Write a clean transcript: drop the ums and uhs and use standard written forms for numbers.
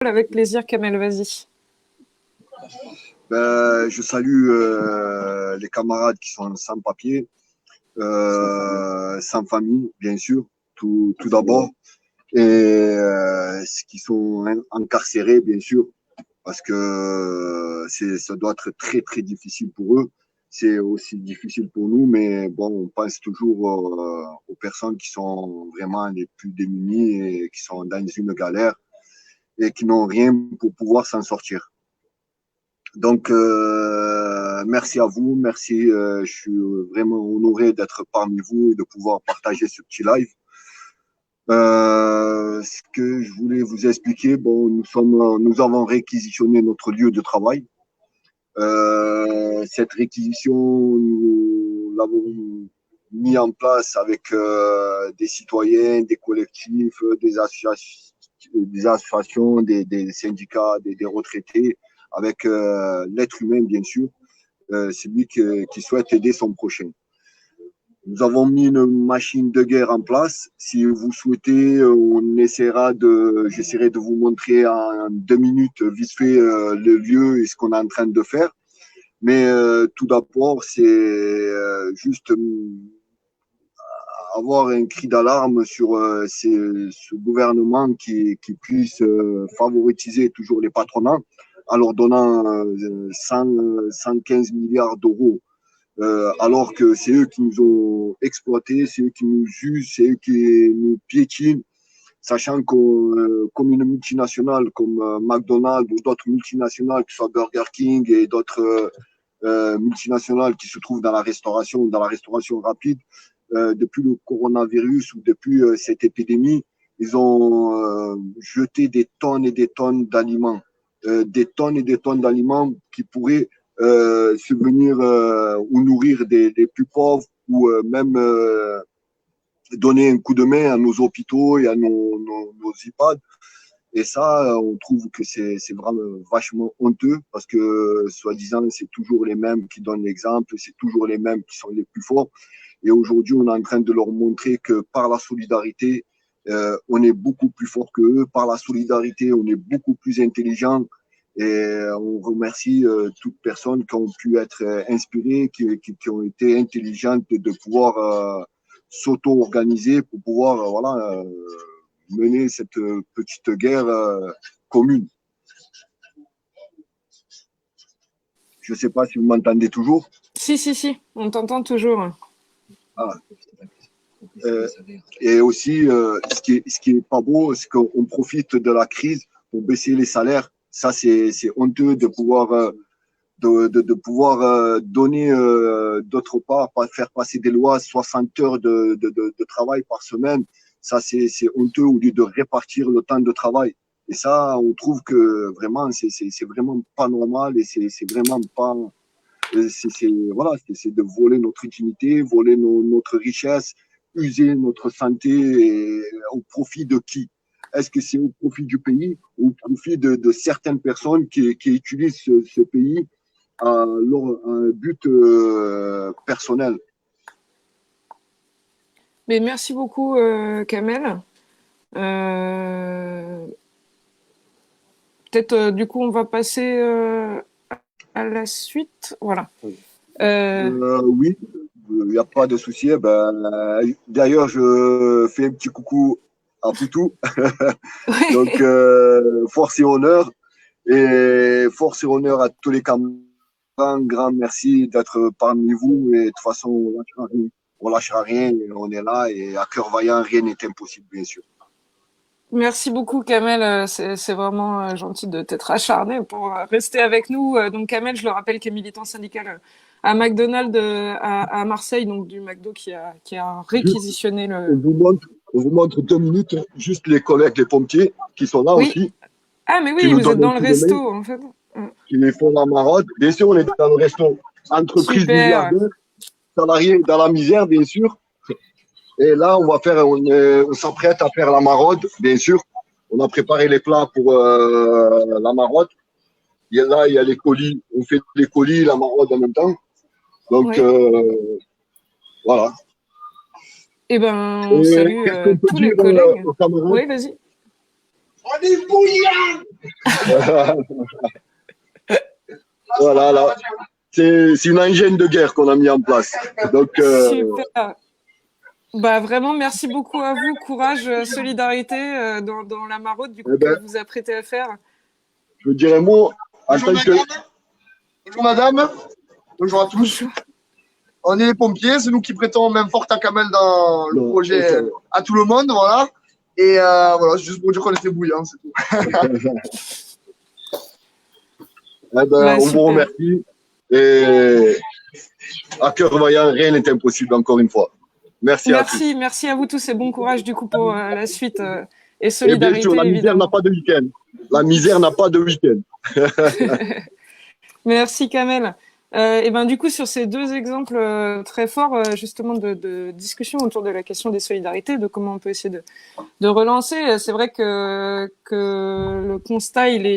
Avec plaisir, Kamel, vas-y. Je salue les camarades qui sont sans papier, sans famille, bien sûr, tout d'abord, et qui sont incarcérés, bien sûr, parce que ça doit être très, très difficile pour eux. C'est aussi difficile pour nous, mais bon, on pense toujours aux personnes qui sont vraiment les plus démunies et qui sont dans une galère et qui n'ont rien pour pouvoir s'en sortir. Donc, merci à vous, merci. Je suis vraiment honoré d'être parmi vous et de pouvoir partager ce petit live. Ce que je voulais vous expliquer, bon, nous avons réquisitionné notre lieu de travail. Cette réquisition, nous l'avons mis en place avec des citoyens, des collectifs, des associations, des syndicats, des retraités, avec l'être humain, bien sûr, celui qui souhaite aider son prochain. Nous avons mis une machine de guerre en place. Si vous souhaitez, j'essaierai de vous montrer en 2 minutes vite fait le lieu et ce qu'on est en train de faire. Mais tout d'abord, c'est juste avoir un cri d'alarme sur ce gouvernement qui puisse favoriser toujours les patronats en leur donnant 115 milliards d'euros, alors que c'est eux qui nous ont exploités, c'est eux qui nous usent, c'est eux qui nous piétinent, sachant que comme une multinationale comme McDonald's ou d'autres multinationales, que ce soit Burger King et d'autres multinationales qui se trouvent dans la restauration rapide, depuis le coronavirus ou depuis cette épidémie, ils ont jeté des tonnes et des tonnes d'aliments, des tonnes et des tonnes d'aliments qui pourraient subvenir ou nourrir des plus pauvres ou même donner un coup de main à nos hôpitaux et à nos EHPAD. Et ça, on trouve que c'est vraiment vachement honteux parce que, soi-disant, c'est toujours les mêmes qui donnent l'exemple, c'est toujours les mêmes qui sont les plus forts. Et aujourd'hui, on est en train de leur montrer que par la solidarité, on est beaucoup plus fort qu'eux. Par la solidarité, on est beaucoup plus intelligent. Et on remercie toutes personnes qui ont pu être inspirées, qui ont été intelligentes de pouvoir s'auto-organiser pour pouvoir mener cette petite guerre commune. Je ne sais pas si vous m'entendez toujours. Si, on t'entend toujours. Ah. Et aussi, ce qui est pas beau, c'est qu'on profite de la crise pour baisser les salaires. Ça, c'est honteux de pouvoir de pouvoir donner d'autre part, faire passer des lois 60 heures de travail par semaine. Ça, c'est honteux au lieu de répartir le temps de travail. Et ça, on trouve que vraiment, c'est vraiment pas normal et c'est vraiment pas. C'est de voler notre dignité, voler notre richesse, user notre santé au profit de qui? Est-ce que c'est au profit du pays ou au profit de certaines personnes qui utilisent ce pays à un but personnel? Mais merci beaucoup, Kamel. Peut-être, du coup, on va passer à la suite. Voilà. Oui, il n'y a pas de souci. D'ailleurs, je fais un petit coucou à Poutou. Donc, force et honneur. Et force et honneur à tous les camarades. Grand merci d'être parmi vous. Et de toute façon, on lâchera rien. On est là. Et à cœur vaillant, rien n'est impossible, bien sûr. Merci beaucoup, Kamel. C'est vraiment gentil de t'être acharné pour rester avec nous. Donc, Kamel, je le rappelle, qui est militant syndical à McDonald's à Marseille, donc du McDo qui a Juste, réquisitionné on le. vous montre 2 minutes, juste les collègues, les pompiers qui sont là Oui. aussi, Ah, mais qui oui, nous vous êtes donnent un dans le coup de resto, main, en fait. qui les font la maraude. Bien sûr, on est dans le resto. Entreprise Super. milliardaire, salariés dans la misère, bien sûr. Et là, on s'apprête à faire la maraude, bien sûr. On a préparé les plats pour la maraude. Là, il y a les colis. On fait les colis, la maraude en même temps. Donc, Oui. voilà. Eh ben, on Et salue qu'est-ce qu'on peut tous les dire collègues. aux camarades? Oui, vas-y. On est bouillant. Voilà, là. C'est une engine de guerre qu'on a mis en place. Donc, Super. Bah vraiment, merci beaucoup à vous. Courage, solidarité dans la maraude du coup eh ben, que vous vous apprêtez à faire. je dirais, moi, en Bonjour tant que. madame. Bonjour madame. Bonjour à tous. Bonjour. On est les pompiers, c'est nous qui prêtons main forte à Kamel dans le Non, projet ok. à tout le monde, voilà. Et voilà, c'est juste pour dire qu'on était bouillants, c'est tout. Eh ben, Bah, on vous super. remercie. Et à cœur vaillant, rien n'est impossible, encore une fois. Merci à tous. Merci à vous tous et bon courage du coup pour la suite et Et bien sûr, solidarité la misère n'a évidemment. pas de week-end. La misère n'a pas de week-end. Merci Kamel. Et ben du coup sur ces deux exemples très forts justement de discussion autour de la question des solidarités, de comment on peut essayer de relancer, c'est vrai que le constat il est